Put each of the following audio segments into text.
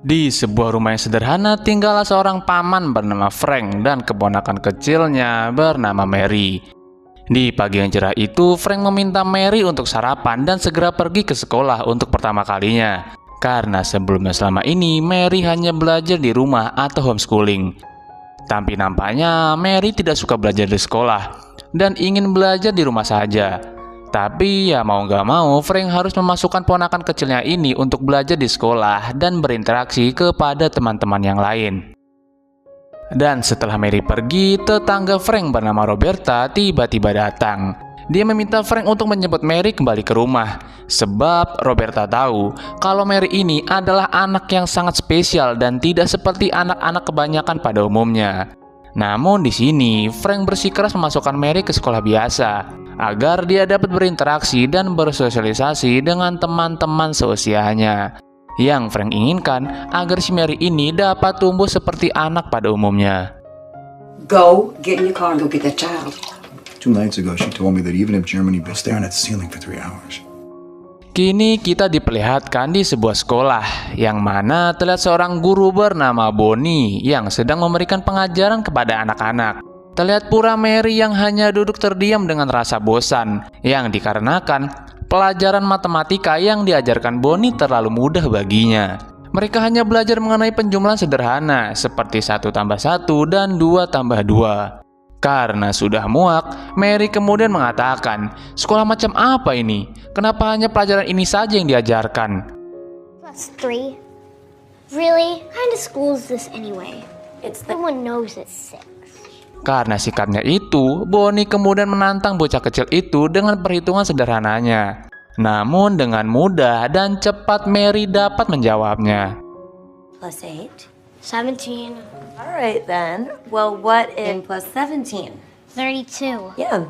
Di sebuah rumah yang sederhana tinggallah seorang paman bernama Frank dan keponakan kecilnya bernama Mary. Di pagi yang cerah itu, Frank meminta Mary untuk sarapan dan segera pergi ke sekolah untuk pertama kalinya. Karena sebelumnya selama ini Mary hanya belajar di rumah atau homeschooling. Tapi nampaknya Mary tidak suka belajar di sekolah dan ingin belajar di rumah saja. Tapi ya mau gak mau, Frank harus memasukkan ponakan kecilnya ini untuk belajar di sekolah dan berinteraksi kepada teman-teman yang lain. Dan setelah Mary pergi, tetangga Frank bernama Roberta tiba-tiba datang. Dia meminta Frank untuk menjemput Mary kembali ke rumah. Sebab Roberta tahu kalau Mary ini adalah anak yang sangat spesial dan tidak seperti anak-anak kebanyakan pada umumnya. Namun di sini, Frank bersikeras memasukkan Mary ke sekolah biasa agar dia dapat berinteraksi dan bersosialisasi dengan teman-teman seusianya. Yang Frank inginkan agar si Mary ini dapat tumbuh seperti anak pada umumnya. Go, get in your car and go get that child. 2 nights ago, she told me that even if Germany been staring at the ceiling for 3 hours. Kini kita diperlihatkan di sebuah sekolah yang mana terlihat seorang guru bernama Bonnie yang sedang memberikan pengajaran kepada anak-anak. Terlihat pula Mary yang hanya duduk terdiam dengan rasa bosan yang dikarenakan pelajaran matematika yang diajarkan Bonnie terlalu mudah baginya. Mereka hanya belajar mengenai penjumlahan sederhana seperti 1 tambah 1 dan 2 tambah 2. Karena sudah muak, Mary kemudian mengatakan, "Sekolah macam apa ini? Kenapa hanya pelajaran ini saja yang diajarkan?" +3. Really? What kind of school is this anyway? Everyone knows it's 6. Karena sikapnya itu, Bonnie kemudian menantang bocah kecil itu dengan perhitungan sederhananya. Namun dengan mudah dan cepat Mary dapat menjawabnya. +8. 17. Alright then. Well, what in +17? 32. Yeah.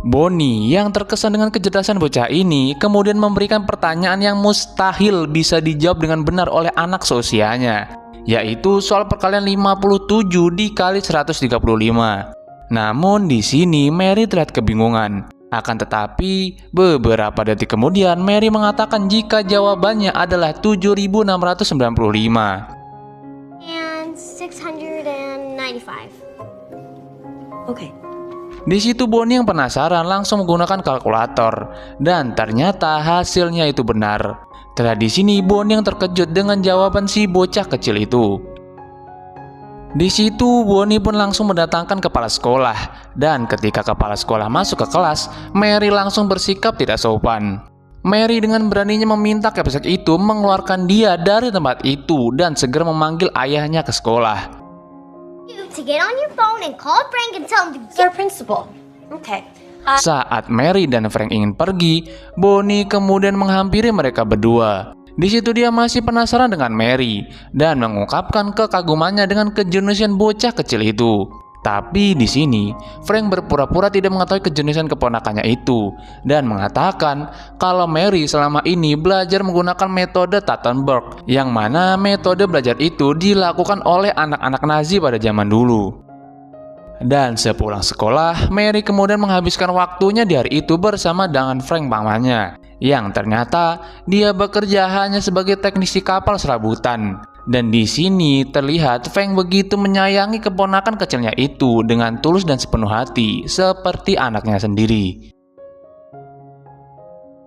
Bonnie yang terkesan dengan kecerdasan bocah ini kemudian memberikan pertanyaan yang mustahil bisa dijawab dengan benar oleh anak seusianya, yaitu soal perkalian 57 dikali 135. Namun di sini Mary terlihat kebingungan. Akan tetapi beberapa detik kemudian Mary mengatakan jika jawabannya adalah 7.695. And 695. Okay. Di situ Bonnie yang penasaran langsung menggunakan kalkulator dan ternyata hasilnya itu benar. Terlihat di sini Bonnie yang terkejut dengan jawaban si bocah kecil itu. Di situ Bonnie pun langsung mendatangkan kepala sekolah dan ketika kepala sekolah masuk ke kelas, Mary langsung bersikap tidak sopan. Mary dengan beraninya meminta kapolsek itu mengeluarkan dia dari tempat itu dan segera memanggil ayahnya ke sekolah. To get on your phone and call Frank and tell him to Sir Principal. Okay. Saat Mary dan Frank ingin pergi, Bonnie kemudian menghampiri mereka berdua. Di situ dia masih penasaran dengan Mary dan mengungkapkan kekagumannya dengan kejeniusan bocah kecil itu. Tapi di sini Frank berpura-pura tidak mengetahui kejeniusan keponakannya itu dan mengatakan kalau Mary selama ini belajar menggunakan metode Tottenberg, yang mana metode belajar itu dilakukan oleh anak-anak Nazi pada zaman dulu. Dan sepulang sekolah, Mary kemudian menghabiskan waktunya di hari itu bersama dengan Frank pamannya, yang ternyata dia bekerja hanya sebagai teknisi kapal serabutan. Dan di sini terlihat Frank begitu menyayangi keponakan kecilnya itu dengan tulus dan sepenuh hati, seperti anaknya sendiri.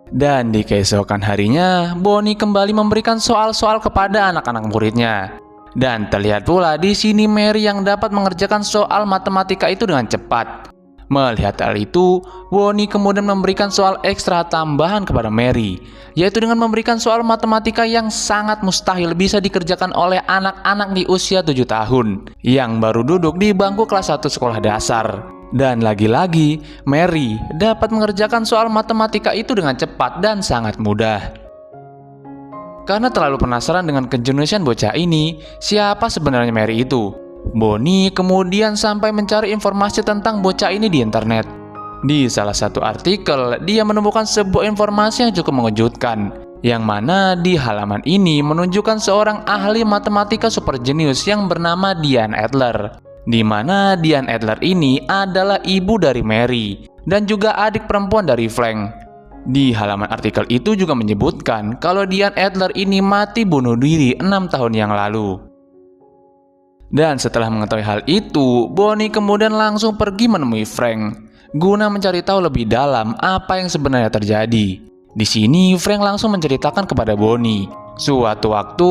Dan di keesokan harinya, Bonnie kembali memberikan soal-soal kepada anak-anak muridnya. Dan terlihat pula di sini Mary yang dapat mengerjakan soal matematika itu dengan cepat. Melihat hal itu, Bonnie kemudian memberikan soal ekstra tambahan kepada Mary, yaitu dengan memberikan soal matematika yang sangat mustahil bisa dikerjakan oleh anak-anak di usia 7 tahun yang baru duduk di bangku kelas 1 sekolah dasar. Dan lagi-lagi, Mary dapat mengerjakan soal matematika itu dengan cepat dan sangat mudah. Karena terlalu penasaran dengan kejeniusan bocah ini, siapa sebenarnya Mary itu? Bonnie kemudian sampai mencari informasi tentang bocah ini di internet. Di salah satu artikel, dia menemukan sebuah informasi yang cukup mengejutkan, yang mana di halaman ini menunjukkan seorang ahli matematika super jenius yang bernama Diane Adler. Di mana Diane Adler ini adalah ibu dari Mary dan juga adik perempuan dari Frank. Di halaman artikel itu juga menyebutkan kalau Diane Adler ini mati bunuh diri 6 tahun yang lalu. Dan setelah mengetahui hal itu, Bonnie kemudian langsung pergi menemui Frank guna mencari tahu lebih dalam apa yang sebenarnya terjadi. Di sini Frank langsung menceritakan kepada Bonnie, suatu waktu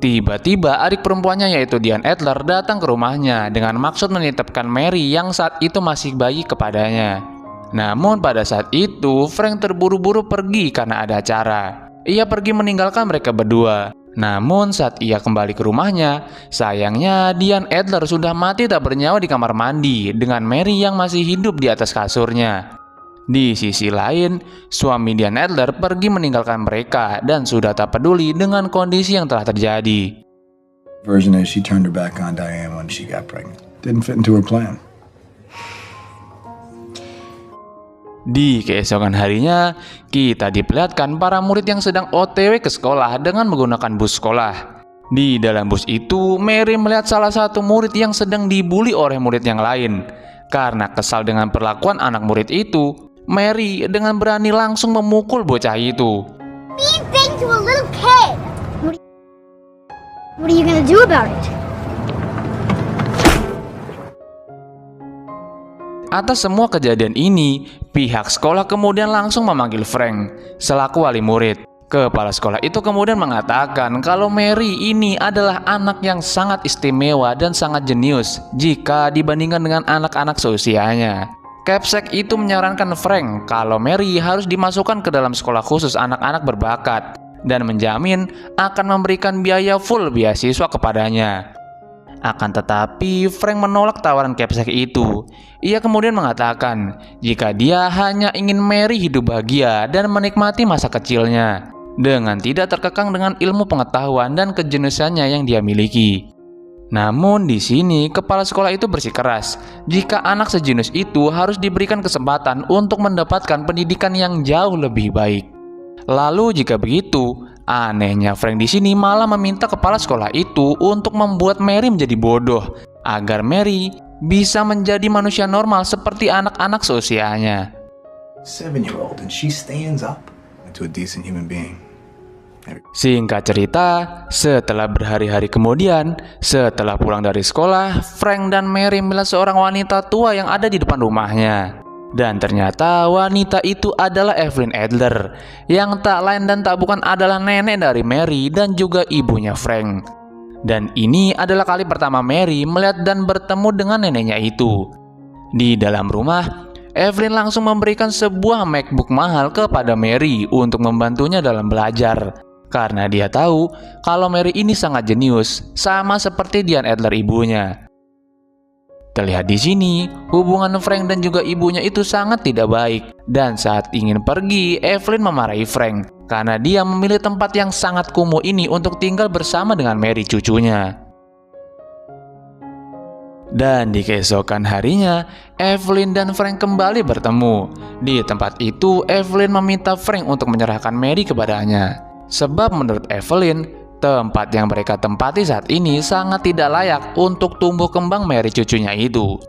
tiba-tiba adik perempuannya yaitu Diane Adler datang ke rumahnya dengan maksud menitipkan Mary yang saat itu masih bayi kepadanya. Namun pada saat itu Frank terburu-buru pergi karena ada acara. Ia pergi meninggalkan mereka berdua. Namun saat ia kembali ke rumahnya, sayangnya Diane Adler sudah mati tak bernyawa di kamar mandi dengan Mary yang masih hidup di atas kasurnya. Di sisi lain, suami Diane Adler pergi meninggalkan mereka dan sudah tak peduli dengan kondisi yang telah terjadi. Version is she turned her back on Diane when she got pregnant. Didn't fit into her plan. Di keesokan harinya, kita diperlihatkan para murid yang sedang OTW ke sekolah dengan menggunakan bus sekolah. Di dalam bus itu, Mary melihat salah satu murid yang sedang dibully oleh murid yang lain. Karena kesal dengan perlakuan anak murid itu, Mary dengan berani langsung memukul bocah itu. Mean thing to a little kid. What are you gonna do about it? Atas semua kejadian ini, pihak sekolah kemudian langsung memanggil Frank selaku wali murid. Kepala sekolah itu kemudian mengatakan kalau Mary ini adalah anak yang sangat istimewa dan sangat jenius jika dibandingkan dengan anak-anak seusianya. Capsek itu menyarankan Frank kalau Mary harus dimasukkan ke dalam sekolah khusus anak-anak berbakat dan menjamin akan memberikan biaya full beasiswa kepadanya. Akan tetapi Frank menolak tawaran Capsek itu. Ia kemudian mengatakan jika dia hanya ingin Mary hidup bahagia dan menikmati masa kecilnya dengan tidak terkekang dengan ilmu pengetahuan dan kejeniusannya yang dia miliki. Namun di sini kepala sekolah itu bersikeras jika anak sejenius itu harus diberikan kesempatan untuk mendapatkan pendidikan yang jauh lebih baik. Lalu jika begitu, anehnya Frank di sini malah meminta kepala sekolah itu untuk membuat Mary menjadi bodoh agar Mary bisa menjadi manusia normal seperti anak-anak seusianya. 7-year-old and she stands up to a decent human being. Singkat cerita, setelah berhari-hari kemudian, setelah pulang dari sekolah, Frank dan Mary melihat seorang wanita tua yang ada di depan rumahnya. Dan ternyata wanita itu adalah Evelyn Adler, yang tak lain dan tak bukan adalah nenek dari Mary dan juga ibunya Frank. Dan ini adalah kali pertama Mary melihat dan bertemu dengan neneknya itu. Di dalam rumah, Evelyn langsung memberikan sebuah MacBook mahal kepada Mary untuk membantunya dalam belajar. Karena dia tahu kalau Mary ini sangat jenius, sama seperti Diane Adler ibunya. Terlihat di sini, hubungan Frank dan juga ibunya itu sangat tidak baik. Dan saat ingin pergi, Evelyn memarahi Frank karena dia memilih tempat yang sangat kumuh ini untuk tinggal bersama dengan Mary cucunya. Dan di keesokan harinya, Evelyn dan Frank kembali bertemu. Di tempat itu, Evelyn meminta Frank untuk menyerahkan Mary kepadanya. Sebab menurut Evelyn, tempat yang mereka tempati saat ini sangat tidak layak untuk tumbuh kembang Mary cucunya itu.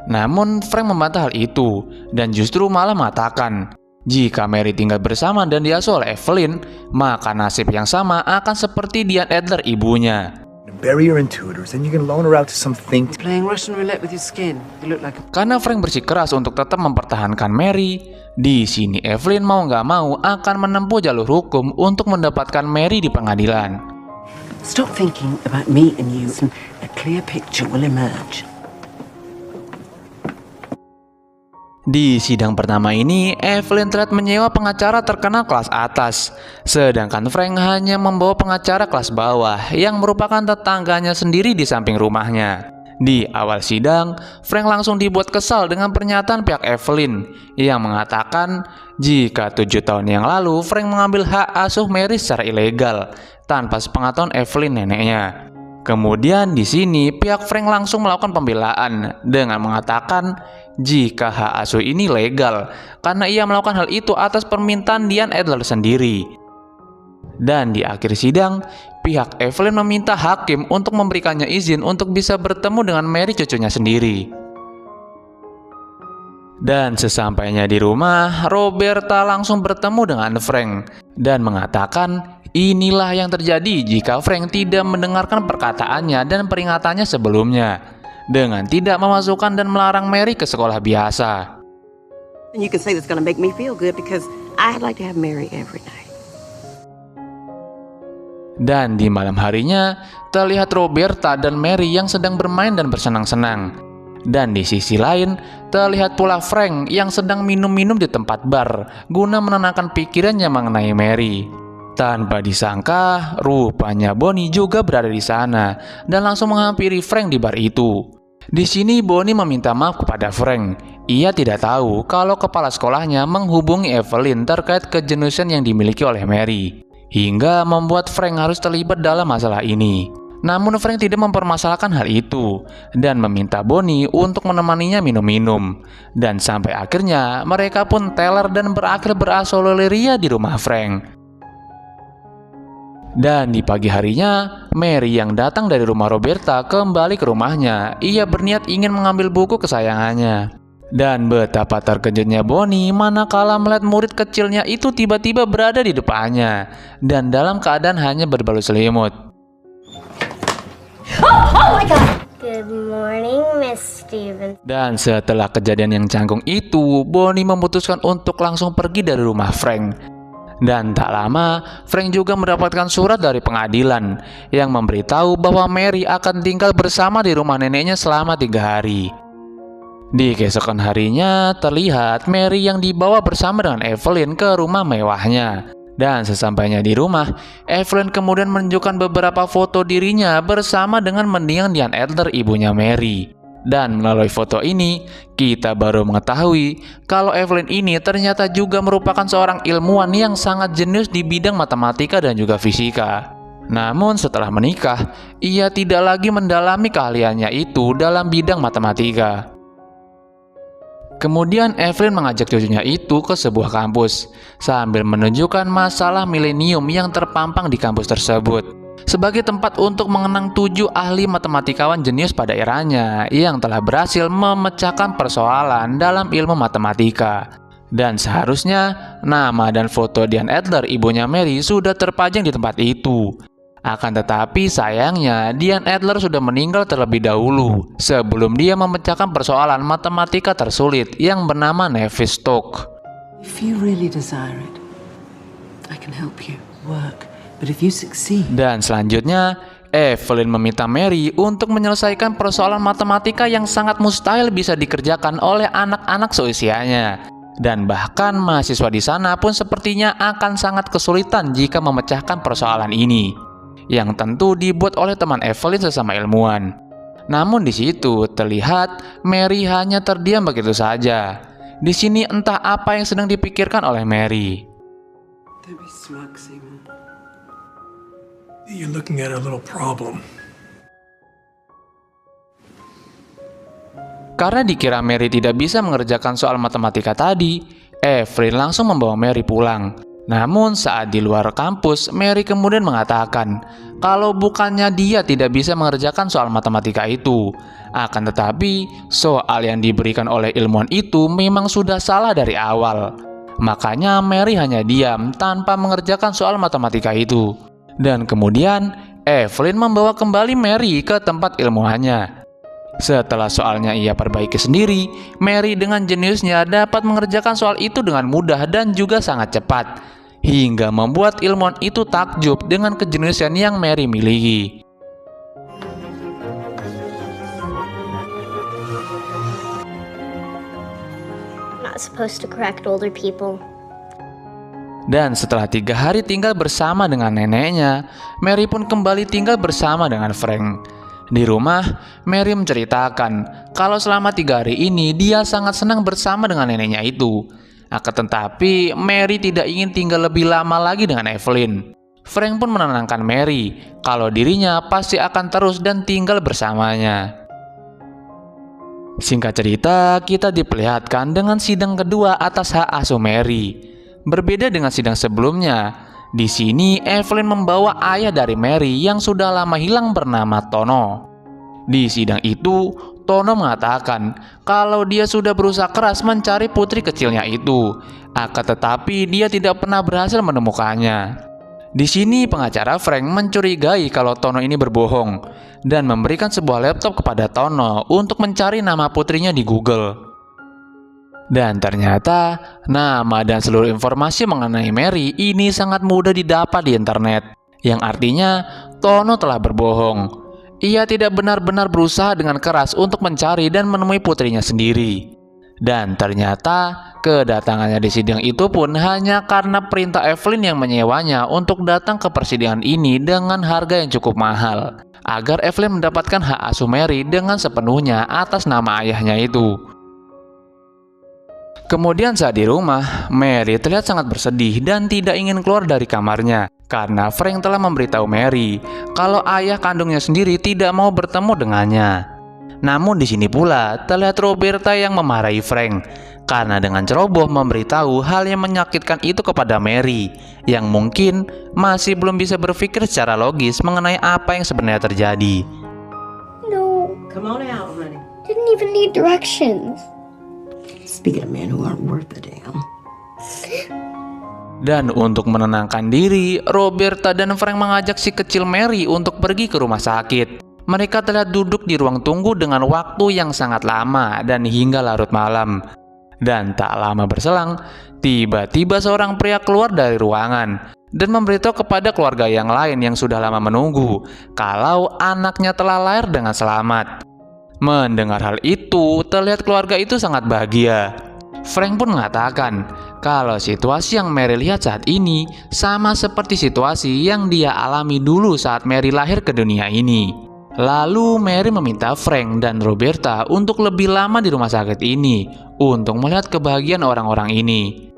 Namun Frank membantah hal itu dan justru malah mengatakan jika Mary tinggal bersama dan diasuh oleh Evelyn, maka nasib yang sama akan seperti Diane Adler ibunya. Bury her in tutors, and you can loan her out to some think. Playing Russian roulette with your skin. You look like a... Karena Frank bersikeras untuk tetap mempertahankan Mary, di sini Evelyn mau nggak mau akan menempuh jalur hukum untuk mendapatkan Mary di pengadilan. Stop thinking about me and you, and a clear picture will emerge. Di sidang pertama ini, Evelyn terlihat menyewa pengacara terkenal kelas atas, sedangkan Frank hanya membawa pengacara kelas bawah yang merupakan tetangganya sendiri di samping rumahnya. Di awal sidang, Frank langsung dibuat kesal dengan pernyataan pihak Evelyn yang mengatakan jika 7 tahun yang lalu Frank mengambil hak asuh Mary secara ilegal tanpa sepengetahuan Evelyn neneknya. Kemudian di sini pihak Frank langsung melakukan pembelaan dengan mengatakan jika hak asuh ini legal karena ia melakukan hal itu atas permintaan Diane Adler sendiri. Dan di akhir sidang, pihak Evelyn meminta hakim untuk memberikannya izin untuk bisa bertemu dengan Mary cucunya sendiri. Dan sesampainya di rumah, Roberta langsung bertemu dengan Frank dan mengatakan inilah yang terjadi jika Frank tidak mendengarkan perkataannya dan peringatannya sebelumnya dengan tidak memasukkan dan melarang Mary ke sekolah biasa. And you can say that's going to make me feel good because I'd like to have Mary every night. Dan di malam harinya, terlihat Roberta dan Mary yang sedang bermain dan bersenang-senang. Dan di sisi lain, terlihat pula Frank yang sedang minum-minum di tempat bar guna menenangkan pikirannya mengenai Mary. Tanpa disangka, rupanya Bonnie juga berada di sana dan langsung menghampiri Frank di bar itu. Di sini Bonnie meminta maaf kepada Frank. Ia tidak tahu kalau kepala sekolahnya menghubungi Evelyn terkait kejeniusan yang dimiliki oleh Mary, hingga membuat Frank harus terlibat dalam masalah ini. Namun Frank tidak mempermasalahkan hal itu dan meminta Bonnie untuk menemaninya minum-minum. Dan sampai akhirnya mereka pun teler dan berakhir berasololeria di rumah Frank. Dan di pagi harinya, Mary yang datang dari rumah Roberta kembali ke rumahnya. Ia berniat ingin mengambil buku kesayangannya. Dan betapa terkejutnya Bonnie manakala melihat murid kecilnya itu tiba-tiba berada di depannya dan dalam keadaan hanya berbalut selimut. Oh my God! Good morning, Miss Stevens. Dan setelah kejadian yang canggung itu, Bonnie memutuskan untuk langsung pergi dari rumah Frank. Dan tak lama, Frank juga mendapatkan surat dari pengadilan yang memberitahu bahwa Mary akan tinggal bersama di rumah neneknya selama 3 hari. Di keesokan harinya, terlihat Mary yang dibawa bersama dengan Evelyn ke rumah mewahnya. Dan sesampainya di rumah, Evelyn kemudian menunjukkan beberapa foto dirinya bersama dengan mendiang Diane Adler, ibunya Mary. Dan melalui foto ini, kita baru mengetahui kalau Evelyn ini ternyata juga merupakan seorang ilmuwan yang sangat jenius di bidang matematika dan juga fisika. Namun setelah menikah, ia tidak lagi mendalami keahliannya itu dalam bidang matematika. Kemudian Evelyn mengajak cucunya itu ke sebuah kampus sambil menunjukkan masalah milenium yang terpampang di kampus tersebut sebagai tempat untuk mengenang 7 ahli matematikawan jenius pada eranya yang telah berhasil memecahkan persoalan dalam ilmu matematika. Dan seharusnya nama dan foto Diane Adler, ibunya Mary, sudah terpajang di tempat itu. Akan tetapi sayangnya Diane Adler sudah meninggal terlebih dahulu sebelum dia memecahkan persoalan matematika tersulit yang bernama Navier-Stokes. If you really desire it, I can help you work. But if you succeed... Dan selanjutnya, Evelyn meminta Mary untuk menyelesaikan persoalan matematika yang sangat mustahil bisa dikerjakan oleh anak-anak seusianya. Dan bahkan mahasiswa di sana pun sepertinya akan sangat kesulitan jika memecahkan persoalan ini, yang tentu dibuat oleh teman Evelyn sesama ilmuwan. Namun di situ terlihat Mary hanya terdiam begitu saja. Di sini entah apa yang sedang dipikirkan oleh Mary. Don't be smug, Simon. You're looking at a little problem. Karena dikira Mary tidak bisa mengerjakan soal matematika tadi, Evelyn langsung membawa Mary pulang. Namun saat di luar kampus, Mary kemudian mengatakan kalau bukannya dia tidak bisa mengerjakan soal matematika itu, akan tetapi soal yang diberikan oleh ilmuwan itu memang sudah salah dari awal. Makanya Mary hanya diam tanpa mengerjakan soal matematika itu. Dan kemudian Evelyn membawa kembali Mary ke tempat ilmuannya. Setelah soalnya ia perbaiki sendiri, Mary dengan jeniusnya dapat mengerjakan soal itu dengan mudah dan juga sangat cepat, hingga membuat ilmuwan itu takjub dengan kejeniusan yang Mary miliki. Not supposed to correct older people. Dan setelah 3 hari tinggal bersama dengan neneknya, Mary pun kembali tinggal bersama dengan Frank. Di rumah, Mary menceritakan kalau selama 3 hari ini dia sangat senang bersama dengan neneknya itu. Akan tetapi, Mary tidak ingin tinggal lebih lama lagi dengan Evelyn. Frank pun menenangkan Mary kalau dirinya pasti akan terus dan tinggal bersamanya. Singkat cerita, kita diperlihatkan dengan sidang kedua atas hak asuh Mary. Berbeda dengan sidang sebelumnya, di sini Evelyn membawa ayah dari Mary yang sudah lama hilang bernama Tono. Di sidang itu, Tono mengatakan kalau dia sudah berusaha keras mencari putri kecilnya itu, akan tetapi dia tidak pernah berhasil menemukannya. Di sini pengacara Frank mencurigai kalau Tono ini berbohong dan memberikan sebuah laptop kepada Tono untuk mencari nama putrinya di Google. Dan ternyata nama dan seluruh informasi mengenai Mary ini sangat mudah didapat di internet, yang artinya Tono telah berbohong. Ia tidak benar-benar berusaha dengan keras untuk mencari dan menemui putrinya sendiri. Dan ternyata kedatangannya di sidang itu pun hanya karena perintah Evelyn yang menyewanya untuk datang ke persidangan ini dengan harga yang cukup mahal, agar Evelyn mendapatkan hak asuh Mary dengan sepenuhnya atas nama ayahnya itu. Kemudian saat di rumah, Mary terlihat sangat bersedih dan tidak ingin keluar dari kamarnya karena Frank telah memberitahu Mary kalau ayah kandungnya sendiri tidak mau bertemu dengannya. Namun di sini pula terlihat Roberta yang memarahi Frank karena dengan ceroboh memberitahu hal yang menyakitkan itu kepada Mary yang mungkin masih belum bisa berpikir secara logis mengenai apa yang sebenarnya terjadi. No, Come on out, honey. didn't even need directions. Speaking of men who aren't worth a damn. Dan untuk menenangkan diri, Roberta dan Frank mengajak si kecil Mary untuk pergi ke rumah sakit. Mereka terlihat duduk di ruang tunggu dengan waktu yang sangat lama dan hingga larut malam. Dan tak lama berselang, tiba-tiba seorang pria keluar dari ruangan dan memberitahu kepada keluarga yang lain yang sudah lama menunggu kalau anaknya telah lahir dengan selamat. Mendengar hal itu, terlihat keluarga itu sangat bahagia. Frank pun mengatakan kalau situasi yang Mary lihat saat ini sama seperti situasi yang dia alami dulu saat Mary lahir ke dunia ini. Lalu Mary meminta Frank dan Roberta untuk lebih lama di rumah sakit ini untuk melihat kebahagiaan orang-orang ini.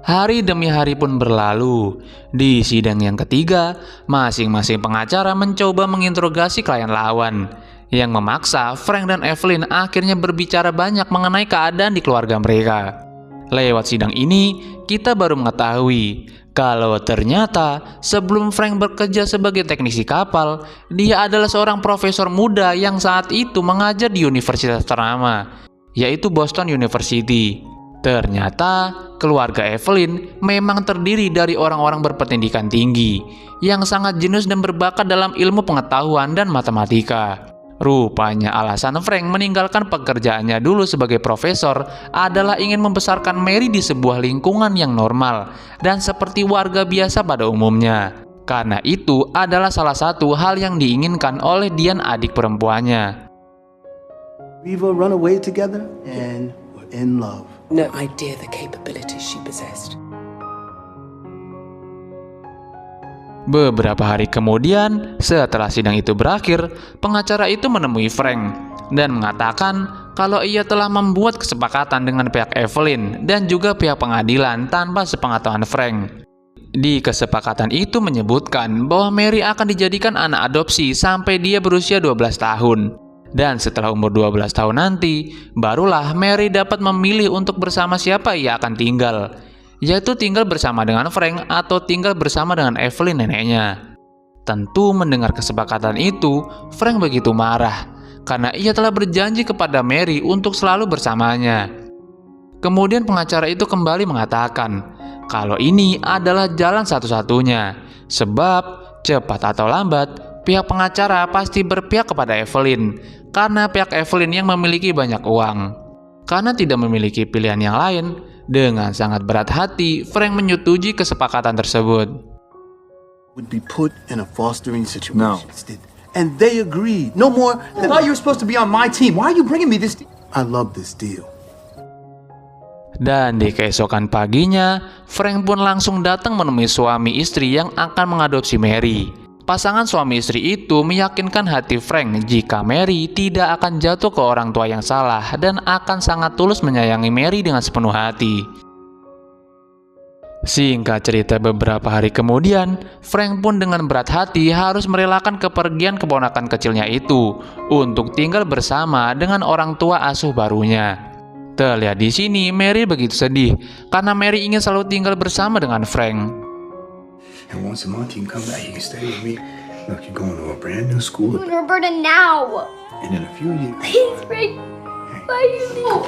Hari demi hari pun berlalu. Di sidang yang ketiga, masing-masing pengacara mencoba menginterogasi klien lawan, yang memaksa Frank dan Evelyn akhirnya berbicara banyak mengenai keadaan di keluarga mereka. Lewat sidang ini, kita baru mengetahui kalau ternyata sebelum Frank bekerja sebagai teknisi kapal, dia adalah seorang profesor muda yang saat itu mengajar di universitas ternama, yaitu Boston University. Ternyata keluarga Evelyn memang terdiri dari orang-orang berpendidikan tinggi yang sangat jenius dan berbakat dalam ilmu pengetahuan dan matematika. Rupanya alasan Frank meninggalkan pekerjaannya dulu sebagai profesor adalah ingin membesarkan Mary di sebuah lingkungan yang normal dan seperti warga biasa pada umumnya. Karena itu adalah salah satu hal yang diinginkan oleh Diane, adik perempuannya. We've run away together and we're in love. No idea the capabilities she possessed. Beberapa hari kemudian, setelah sidang itu berakhir, pengacara itu menemui Frank dan mengatakan kalau ia telah membuat kesepakatan dengan pihak Evelyn dan juga pihak pengadilan tanpa sepengetahuan Frank. Di kesepakatan itu menyebutkan bahwa Mary akan dijadikan anak adopsi sampai dia berusia 12 tahun. Dan setelah umur 12 tahun nanti, barulah Mary dapat memilih untuk bersama siapa ia akan tinggal, yaitu tinggal bersama dengan Frank atau tinggal bersama dengan Evelyn neneknya. Tentu mendengar kesepakatan itu, Frank begitu marah karena ia telah berjanji kepada Mary untuk selalu bersamanya. Kemudian pengacara itu kembali mengatakan kalau ini adalah jalan satu-satunya, sebab cepat atau lambat pihak pengacara pasti berpihak kepada Evelyn karena pihak Evelyn yang memiliki banyak uang. Karena tidak memiliki pilihan yang lain, dengan sangat berat hati, Frank menyetujui kesepakatan tersebut. Would be put in a fostering situation. No. And they agreed. No more. I thought you were supposed to be on my team. Why are you bringing me this? I love this deal. Dan di keesokan paginya, Frank pun langsung datang menemui suami istri yang akan mengadopsi Mary. Pasangan suami istri itu meyakinkan hati Frank jika Mary tidak akan jatuh ke orang tua yang salah dan akan sangat tulus menyayangi Mary dengan sepenuh hati. Singkat cerita, beberapa hari kemudian, Frank pun dengan berat hati harus merelakan kepergian keponakan kecilnya itu untuk tinggal bersama dengan orang tua asuh barunya. Terlihat di sini Mary begitu sedih karena Mary ingin selalu tinggal bersama dengan Frank. And once a month you can come back, you can stay with me. Look, you're going to a brand new school, And Roberta now. and in a few years. Please, Frank. Why are you leaving?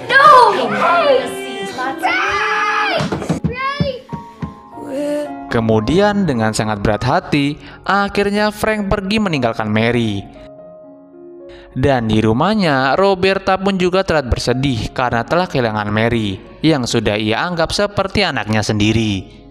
No! Hey! Frank! Frank! Kemudian dengan sangat berat hati, akhirnya Frank pergi meninggalkan Mary. Dan di rumahnya, Roberta pun juga terlihat bersedih karena telah kehilangan Mary, yang sudah ia anggap seperti anaknya sendiri.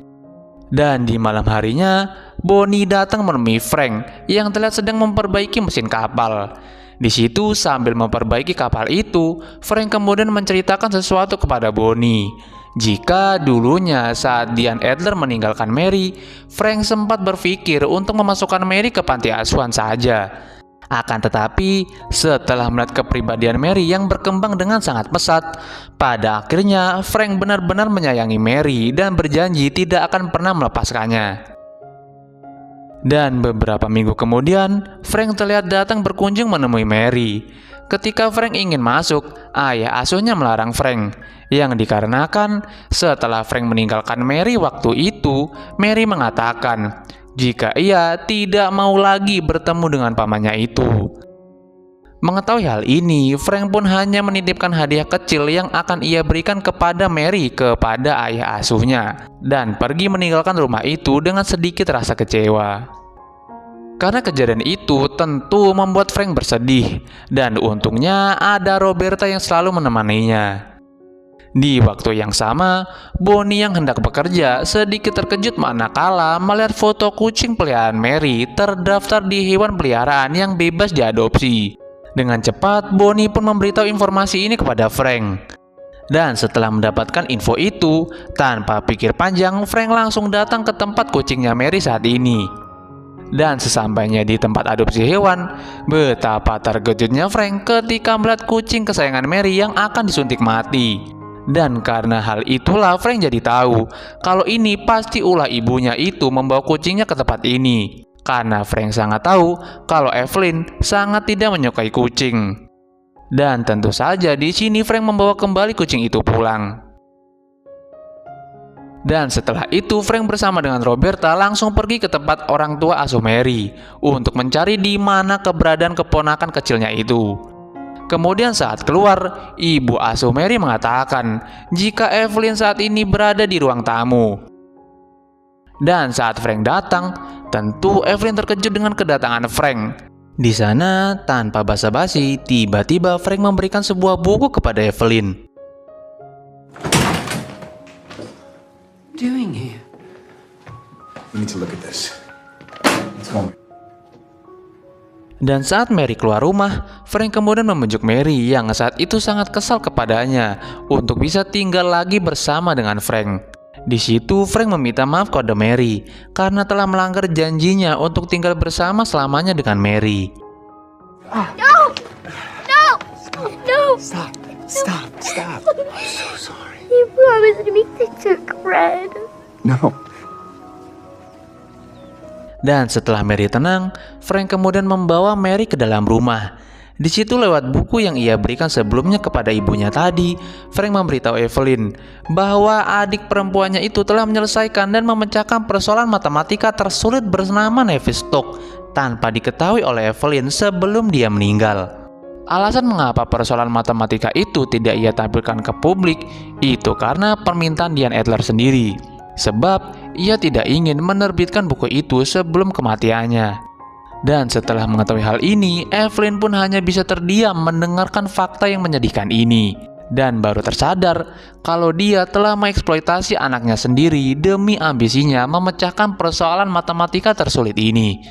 Dan di malam harinya, Bonnie datang menemui Frank yang terlihat sedang memperbaiki mesin kapal. Di situ sambil memperbaiki kapal itu, Frank kemudian menceritakan sesuatu kepada Bonnie. Jika dulunya saat Diane Adler meninggalkan Mary, Frank sempat berpikir untuk memasukkan Mary ke panti asuhan saja. Akan tetapi, setelah melihat kepribadian Mary yang berkembang dengan sangat pesat, pada akhirnya Frank benar-benar menyayangi Mary dan berjanji tidak akan pernah melepaskannya. Dan beberapa minggu kemudian, Frank terlihat datang berkunjung menemui Mary. Ketika Frank ingin masuk, ayah asuhnya melarang Frank, yang dikarenakan setelah Frank meninggalkan Mary waktu itu, Mary mengatakan jika ia tidak mau lagi bertemu dengan pamannya itu. Mengetahui hal ini, Frank pun hanya menitipkan hadiah kecil yang akan ia berikan kepada Mary kepada ayah asuhnya, dan pergi meninggalkan rumah itu dengan sedikit rasa kecewa. Karena kejadian itu tentu membuat Frank bersedih, dan untungnya ada Roberta yang selalu menemaninya. Di waktu yang sama, Bonnie yang hendak bekerja sedikit terkejut manakala melihat foto kucing peliharaan Mary terdaftar di hewan peliharaan yang bebas diadopsi. Dengan cepat, Bonnie pun memberitahu informasi ini kepada Frank. Dan setelah mendapatkan info itu, tanpa pikir panjang, Frank langsung datang ke tempat kucingnya Mary saat ini. Dan sesampainya di tempat adopsi hewan, betapa terkejutnya Frank ketika melihat kucing kesayangan Mary yang akan disuntik mati. Dan karena hal itulah Frank jadi tahu kalau ini pasti ulah ibunya itu membawa kucingnya ke tempat ini. Karena Frank sangat tahu kalau Evelyn sangat tidak menyukai kucing. Dan tentu saja di sini Frank membawa kembali kucing itu pulang. Dan setelah itu Frank bersama dengan Roberta langsung pergi ke tempat orang tua asuh Mary untuk mencari di mana keberadaan keponakan kecilnya itu. Kemudian saat keluar, ibu asuh Mary mengatakan jika Evelyn saat ini berada di ruang tamu. Dan saat Frank datang, tentu Evelyn terkejut dengan kedatangan Frank. Di sana, tanpa basa-basi, tiba-tiba Frank memberikan sebuah buku kepada Evelyn. Doing here? We need to look at this. Let's go. Dan saat Mary keluar rumah, Frank kemudian membujuk Mary yang saat itu sangat kesal kepadanya untuk bisa tinggal lagi bersama dengan Frank. Di situ Frank meminta maaf kepada Mary karena telah melanggar janjinya untuk tinggal bersama selamanya dengan Mary. No! No! No! Stop. Stop. Stop. I'm so sorry. You promised me to take Red. No. Dan setelah Mary tenang, Frank kemudian membawa Mary ke dalam rumah. Di situ lewat buku yang ia berikan sebelumnya kepada ibunya tadi, Frank memberitahu Evelyn bahwa adik perempuannya itu telah menyelesaikan dan memecahkan persoalan matematika tersulit bernama Navier-Stokes tanpa diketahui oleh Evelyn sebelum dia meninggal. Alasan mengapa persoalan matematika itu tidak ia tampilkan ke publik itu karena permintaan Diane Adler sendiri. Sebab ia tidak ingin menerbitkan buku itu sebelum kematiannya. Dan setelah mengetahui hal ini, Evelyn pun hanya bisa terdiam mendengarkan fakta yang menyedihkan ini. Dan baru tersadar kalau dia telah mengeksploitasi anaknya sendiri demi ambisinya memecahkan persoalan matematika tersulit ini.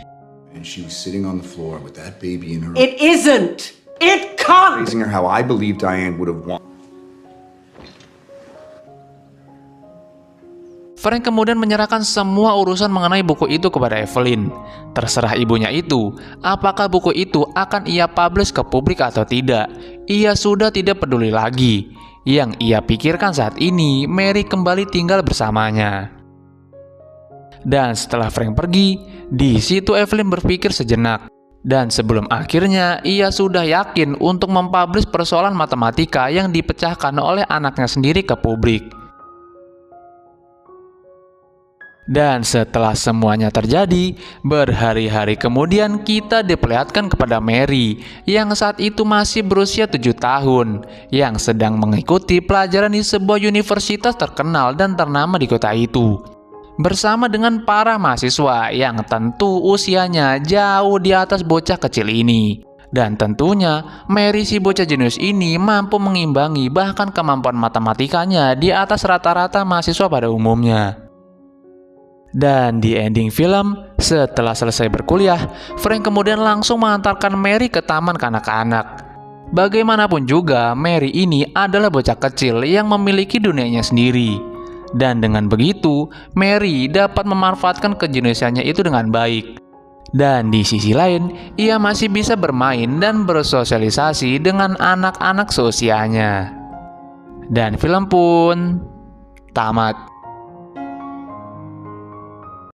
And she was sitting on the floor with that baby in her It isn't! It can't! raising her how I believe Diane would have wanted. Frank kemudian menyerahkan semua urusan mengenai buku itu kepada Evelyn. Terserah ibunya itu, apakah buku itu akan ia publish ke publik atau tidak. Ia sudah tidak peduli lagi. Yang ia pikirkan saat ini, Mary kembali tinggal bersamanya. Dan setelah Frank pergi, di situ Evelyn berpikir sejenak. Dan sebelum akhirnya ia sudah yakin untuk mempublish persoalan matematika yang dipecahkan oleh anaknya sendiri ke publik. Dan setelah semuanya terjadi, berhari-hari kemudian kita diperlihatkan kepada Mary yang saat itu masih berusia 7 tahun, yang sedang mengikuti pelajaran di sebuah universitas terkenal dan ternama di kota itu, bersama dengan para mahasiswa yang tentu usianya jauh di atas bocah kecil ini. Dan tentunya Mary si bocah jenius ini mampu mengimbangi bahkan kemampuan matematikanya di atas rata-rata mahasiswa pada umumnya. Dan di ending film, setelah selesai berkuliah, Frank kemudian langsung mengantarkan Mary ke taman kanak-kanak. Bagaimanapun juga, Mary ini adalah bocah kecil yang memiliki dunianya sendiri. Dan dengan begitu, Mary dapat memanfaatkan kejeniusannya itu dengan baik. Dan di sisi lain, ia masih bisa bermain dan bersosialisasi dengan anak-anak seusianya. Dan film pun tamat.